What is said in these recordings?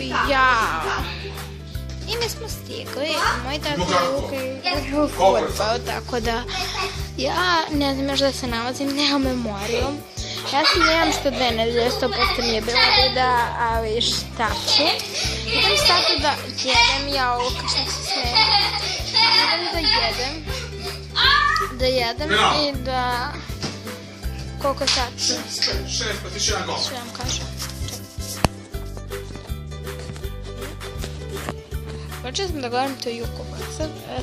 Ja. I mi smo stigli, moj tata je Luka u fudbal, tako da ja ne znam još da se nalazim, nemam memoriju. Ja sam imam što 2 nedelje, 100% nije bila vida, ali šta ću. Idem sad da jedem, ja ovo kašno se smijem. Idem da jedem i da... Koliko sad? 6, pa ti će jedan gol. Što vam kažem? Počeo sam da gledam to Jukovo.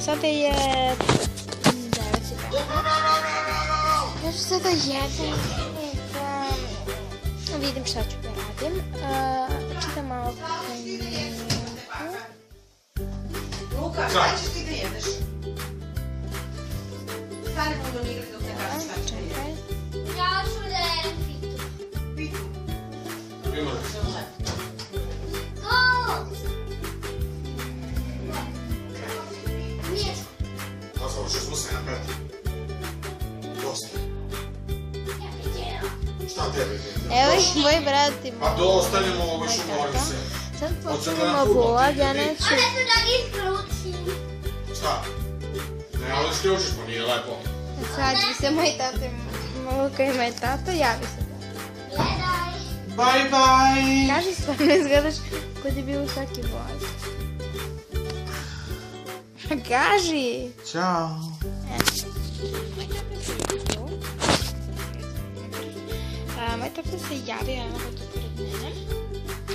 Sada je... 9:15. Ja ću sada jedem i da vidim šta ću da radim. Čitam malo knjigu. Luka, šta ćeš ti da jedeš? Stani budu mi igrati dok ne kažeš šta ćeš da jedeš. Ja ću da jedem pitu. Pitu. Što smo se naprati? Dosta. Šta tebi? Evo ih moji brati. Pa dostanemo ovo što mora se. Sad počnemo vlog, ja neću... Ona se da isključim. Šta? Ne, ali isključiš, pa nije lepo. Sad bi se moj tata, Luka i moj tata, javi se. Gledaj. Bye bye! Kaži stvarno izgledaš kod je bio svaki vlog. Kaži! Ćao! Moj tata se javio, evo ga tu pored mene.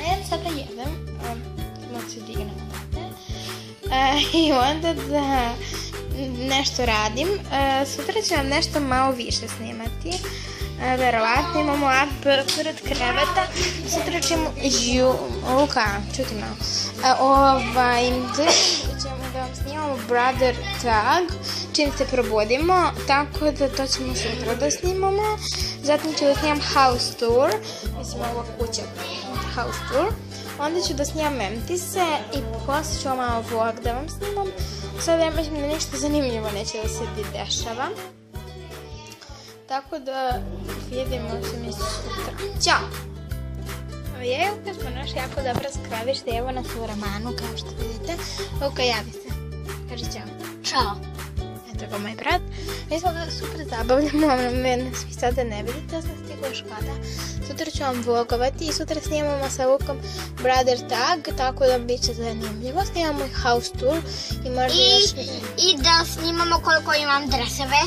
Ja sada jedem, mogu se dignem odavde. I onda da nešto radim. Sutra ću vam nešto malo više snimati. Verovatno imamo art pored kreveta. Sutra ćemo... Luka, čuti malo. Ćemo da vam snimamo Brother Tag čim se probudimo, tako da to ćemo sutra da snimamo. Zatim ću da snimam House Tour, mislim ova kuća House Tour. Onda ću da snimam Memtise i posle ću malo vlog da vam snimam. Sada ja mislim da ništa zanimljivo neće da se dešava. Tako da vidimo se mi sutra. Ćao! Je, kad smo našli jako dobro skravište, evo nas u Ramanu, kao što vidite. Luka, javi se. Kaži ćao. Ćao. Eto ga moj brat. Mi smo da super zabavljamo, mene svi sada ne vidite, ja sam stigla škoda. Sutra ću vam vlogovati i sutra snimamo sa Lukom Brother Tag, tako da bit će zanimljivo. Snimamo i House Tour i možda još... I da snimamo koliko imam dresove.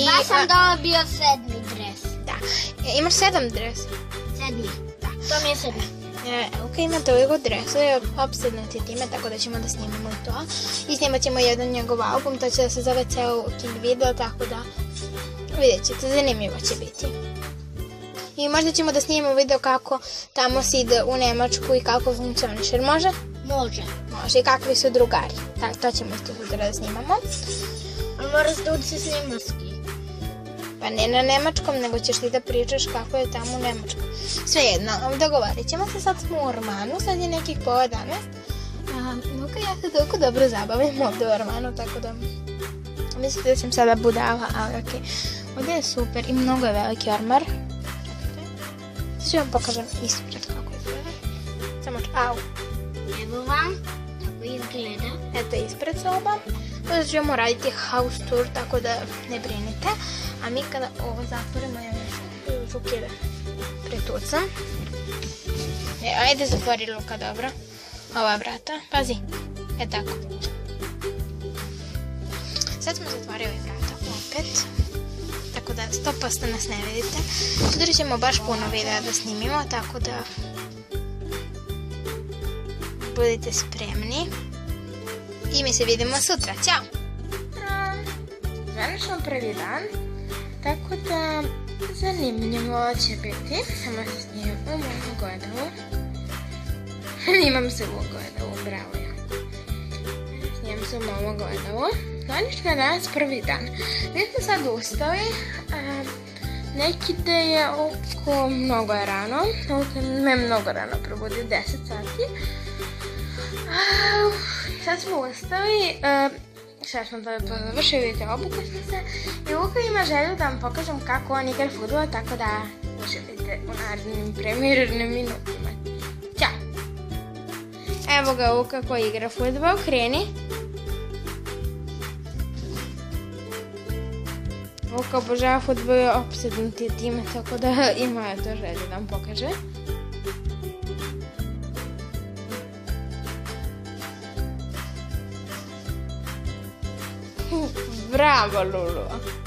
Baš sam dobio 7. dres. Da. Imaš 7 dresa? 7. Da. To mi je 7. Luka ima toliko dresove, opsednuti time, tako da ćemo da snimamo i to. I snimat ćemo jedan njegov album, to će da se zove ceo King video, tako da vidjet ćete, zanimljivo će biti. I možda ćemo da snimamo video kako tamo se ide u Nemačku i kako funkcioniš, jer može? Može. Može, i kakvi su drugari. To ćemo isto sutra da snimamo. A moraš da učiš nemački. Pa ne na nemačkom, nego ćeš ti da pričaš kako je tamo u Nemačkom. Svejedno, dogovorit ćemo se, sad smo u Romanu, sad je nekih pola 11. Luka ja se toliko dobro zabavim ovdje u Romanu, tako da mislite da sam sada budala, ali okej. Ovdje je super i mnogo je veliki ormar. Sad ću vam pokažem ispred kako izgleda. Samo au. Evo vam, tako izgleda. Eto ispred soba. Onda ćemo raditi house tour, tako da ne brinite. A mi kada ovo zatvorimo, ja mislim, ruke da pretucam. Ajde zatvori Luka, dobro. Ova vrata, pazi. Tako. Sad smo zatvorili vrata opet. Tako da 100% nas ne vidite. Sutra ćemo baš puno videa da snimimo, tako da budite spremni. I mi se vidimo sutra. Ćao! Zvanično prvi dan, tako da zanimljivo će biti. Samo se snimam u moju ogledalu. Imam se u ogledalu, bravo ja. Snimam se u moju ogledalu. Zvanično je danas prvi dan. Mi smo sad ustali. Neki da je oko mnogo je rano. Me mnogo rano probudio, 10 sati. Sad smo ustali, sad smo to završili, obukli smo se i Luka ima želju da vam pokažem kako on igra fudbal, tako da uživajte u narednim premijernim minutima. Ćao! Evo ga ovo kako igra fudbal, kreni. Vuka obožava fudbal i opsednuti time, tako da ima to želje da vam pokaže. Bravo, Lulu!